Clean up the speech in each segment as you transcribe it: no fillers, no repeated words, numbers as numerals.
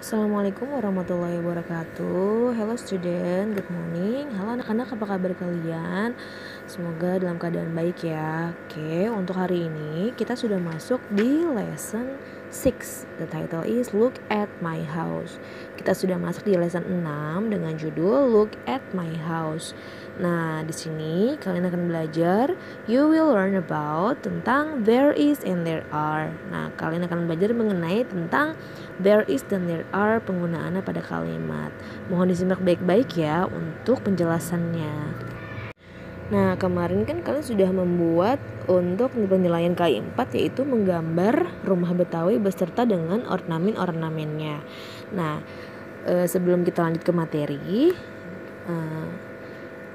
Assalamualaikum warahmatullahi wabarakatuh. Hello student, good morning. Halo anak-anak, apa kabar kalian? Semoga dalam keadaan baik ya. Oke, untuk hari ini kita sudah masuk di lesson 6. The title is Look at My House. Kita sudah masuk di lesson 6 dengan judul Look at My House. Nah, di sini kalian akan belajar, you will learn about tentang there is and there are. Nah, kalian akan belajar mengenai tentang there is dan there are penggunaannya pada kalimat. Mohon disimak baik-baik ya untuk penjelasannya. Nah, kemarin kan kalian sudah membuat untuk penilaian kali 4, yaitu menggambar rumah Betawi beserta dengan ornamen-ornamennya. Nah, sebelum kita lanjut ke materi,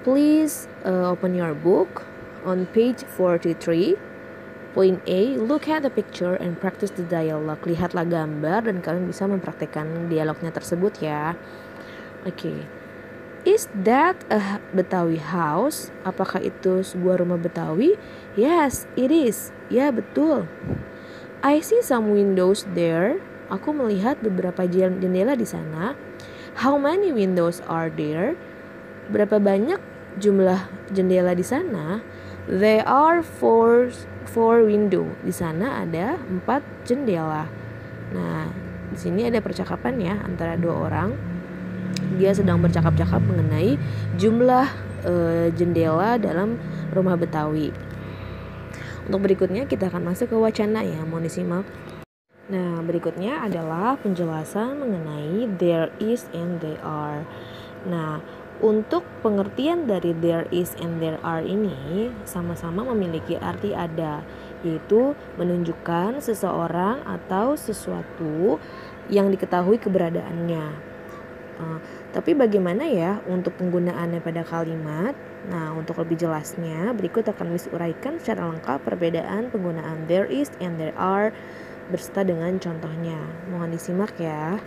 please open your book on page 43. Point A, look at the picture and practice the dialogue. Lihatlah gambar dan kalian bisa mempraktikkan dialognya tersebut ya. Oke. Is that a Betawi house? Apakah itu sebuah rumah Betawi? Yes, it is. Ya, betul. I see some windows there. Aku melihat beberapa jendela di sana. How many windows are there? Berapa banyak jumlah jendela di sana? There are four window. Di sana ada 4 jendela. Nah, di sini ada percakapan ya antara dua orang. Dia sedang bercakap-cakap mengenai jumlah jendela dalam rumah Betawi. Untuk berikutnya kita akan masuk ke wacana ya, mohon disimak. Nah, berikutnya adalah penjelasan mengenai there is and there are. Nah, untuk pengertian dari there is and there are ini sama-sama memiliki arti ada, yaitu menunjukkan seseorang atau sesuatu yang diketahui keberadaannya. Tapi bagaimana ya untuk penggunaannya pada kalimat? Nah, untuk lebih jelasnya, berikut akan Miss uraikan secara lengkap perbedaan penggunaan there is and there are beserta dengan contohnya. Mohon disimak ya.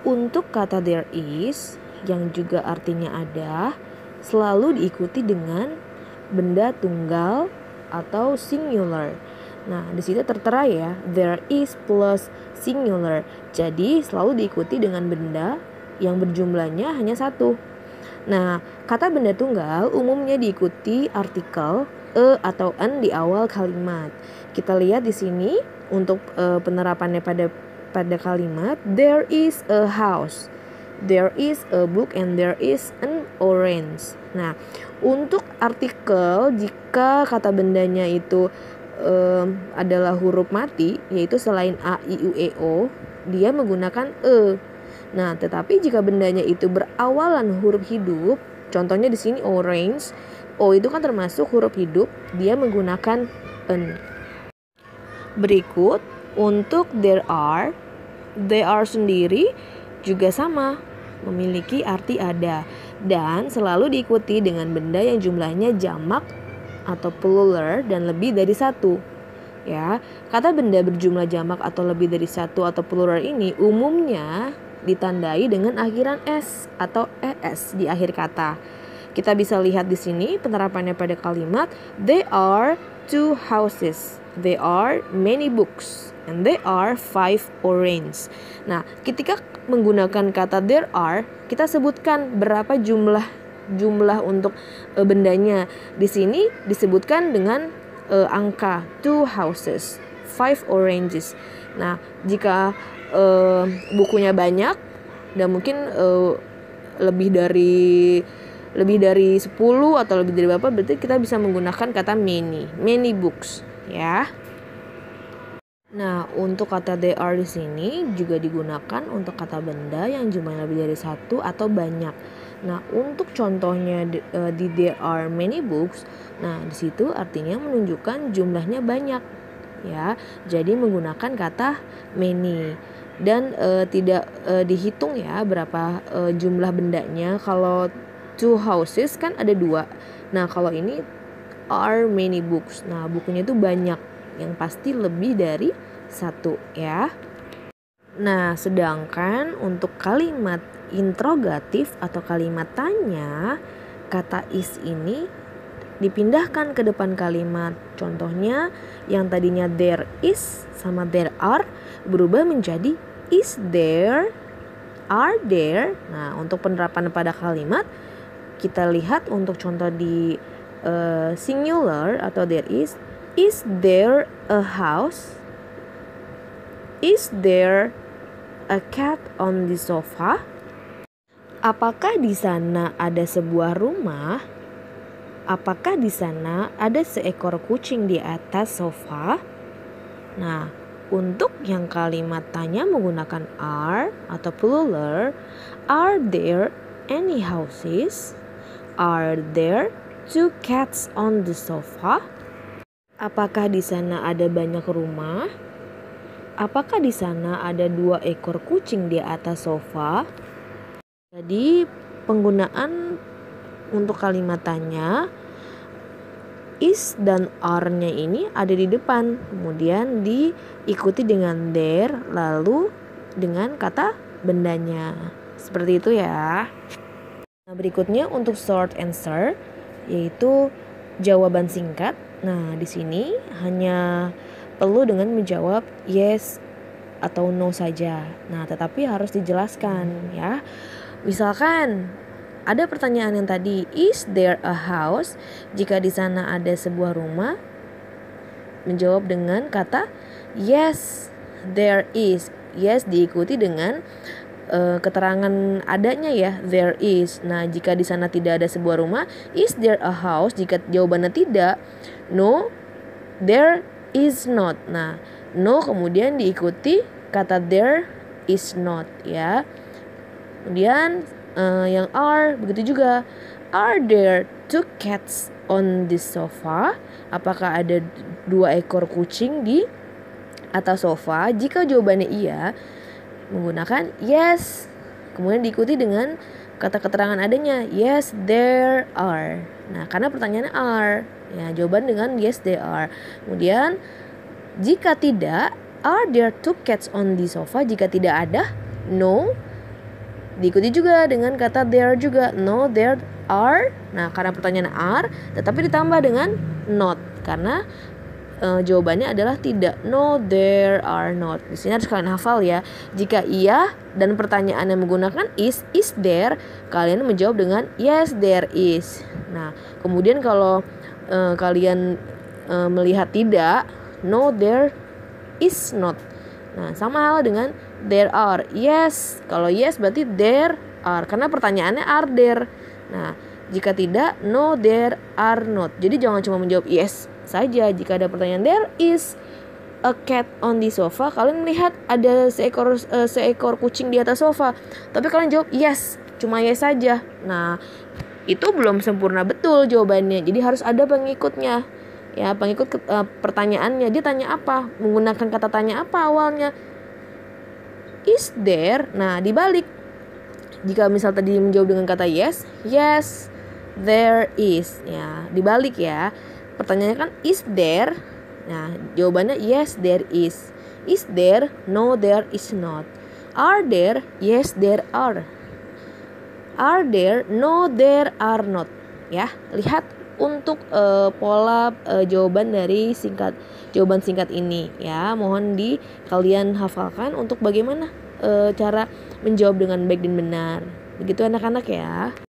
Untuk kata there is, yang juga artinya ada, selalu diikuti dengan benda tunggal atau singular. Nah, di situ tertera ya, there is plus singular. Jadi selalu diikuti dengan benda yang berjumlahnya hanya satu. Nah, kata benda tunggal umumnya diikuti artikel e atau an di awal kalimat. Kita lihat di sini untuk penerapannya pada kalimat, there is a house, there is a book, and there is an orange. Nah, untuk artikel jika kata bendanya itu adalah huruf mati, yaitu selain a, i, u, e, o, dia menggunakan e. Nah, tetapi jika bendanya itu berawalan huruf hidup, contohnya di sini orange, o itu kan termasuk huruf hidup, dia menggunakan n. Berikut untuk there are sendiri juga sama, memiliki arti ada dan selalu diikuti dengan benda yang jumlahnya jamak atau plural dan lebih dari satu. Ya, kata benda berjumlah jamak atau lebih dari satu atau plural ini umumnya ditandai dengan akhiran s atau es di akhir kata. Kita bisa lihat di sini penerapannya pada kalimat there are 2 houses, there are many books, and there are 5 orange. Nah, ketika menggunakan kata there are, kita sebutkan berapa jumlah untuk bendanya. Di sini disebutkan dengan angka 2 houses, 5 oranges. Nah, jika bukunya banyak dan mungkin lebih dari 10 atau lebih dari berapa, berarti kita bisa menggunakan kata many books ya. Nah, untuk kata there are di sini juga digunakan untuk kata benda yang jumlahnya lebih dari satu atau banyak. Nah, untuk contohnya di there are many books, nah di situ artinya menunjukkan jumlahnya banyak ya. Jadi menggunakan kata many dan tidak dihitung ya berapa jumlah bendanya. Kalau 2 houses kan ada 2. Nah, kalau ini are many books. Nah, bukunya itu banyak, yang pasti lebih dari 1 ya. Nah, sedangkan untuk kalimat interrogatif atau kalimat tanya, kata is ini dipindahkan ke depan kalimat. Contohnya yang tadinya there is sama there are berubah menjadi is there, are there. Nah, untuk penerapan pada kalimat kita lihat untuk contoh di singular atau there is there a house? Is there a cat on the sofa? Apakah di sana ada sebuah rumah? Apakah di sana ada seekor kucing di atas sofa? Nah, untuk yang kalimat tanya menggunakan are atau plural, are there any houses? Are there two cats on the sofa? Apakah di sana ada banyak rumah? Apakah di sana ada 2 ekor kucing di atas sofa? Jadi penggunaan untuk kalimat tanya is dan are-nya ini ada di depan, kemudian diikuti dengan there, lalu dengan kata bendanya. Seperti itu ya. Nah, berikutnya untuk short answer yaitu jawaban singkat. Nah, di sini hanya perlu dengan menjawab yes atau no saja. Nah, tetapi harus dijelaskan ya. Misalkan ada pertanyaan yang tadi, is there a house? Jika di sana ada sebuah rumah, menjawab dengan kata yes, there is. Yes diikuti dengan keterangan adanya ya, there is. Nah, jika di sana tidak ada sebuah rumah, is there a house? Jika jawabannya tidak, no, there is not. Nah, no kemudian diikuti kata there is not ya. Kemudian yang are begitu juga. Are there two cats on the sofa? Apakah ada 2 ekor kucing di atas sofa? Jika jawabannya iya, menggunakan yes. Kemudian diikuti dengan kata keterangan adanya, yes there are. Nah, karena pertanyaannya are, ya jawaban dengan yes they are. Kemudian jika tidak, are there two cats on the sofa? Jika tidak ada, no. Diikuti juga dengan kata there juga, no there are. Nah, karena pertanyaan are tetapi ditambah dengan not karena jawabannya adalah tidak, no there are not. Di sini harus kalian hafal ya. Jika iya dan pertanyaannya menggunakan is there, kalian menjawab dengan yes there is. Nah, kemudian kalau kalian melihat tidak, no there is not. Nah, sama hal dengan there are. Yes, kalau yes berarti there are karena pertanyaannya are there. Nah, jika tidak, no there are not. Jadi jangan cuma menjawab yes saja. Jika ada pertanyaan there is a cat on the sofa, kalian melihat ada seekor kucing di atas sofa, tapi kalian jawab yes, cuma yes saja. Nah, itu belum sempurna betul jawabannya. Jadi harus ada pengikutnya. Ya, pengikut pertanyaannya. Dia tanya apa? Menggunakan kata tanya apa awalnya? Is there? Nah, dibalik. Jika misal tadi menjawab dengan kata yes, yes there is. Ya, dibalik ya. Pertanyaannya kan is there? Nah, jawabannya yes there is. Is there? No there is not. Are there? Yes there are. Are there? No there are not. Ya, lihat untuk pola jawaban dari jawaban singkat ini ya. Mohon kalian hafalkan untuk bagaimana cara menjawab dengan baik dan benar. Begitu anak-anak ya.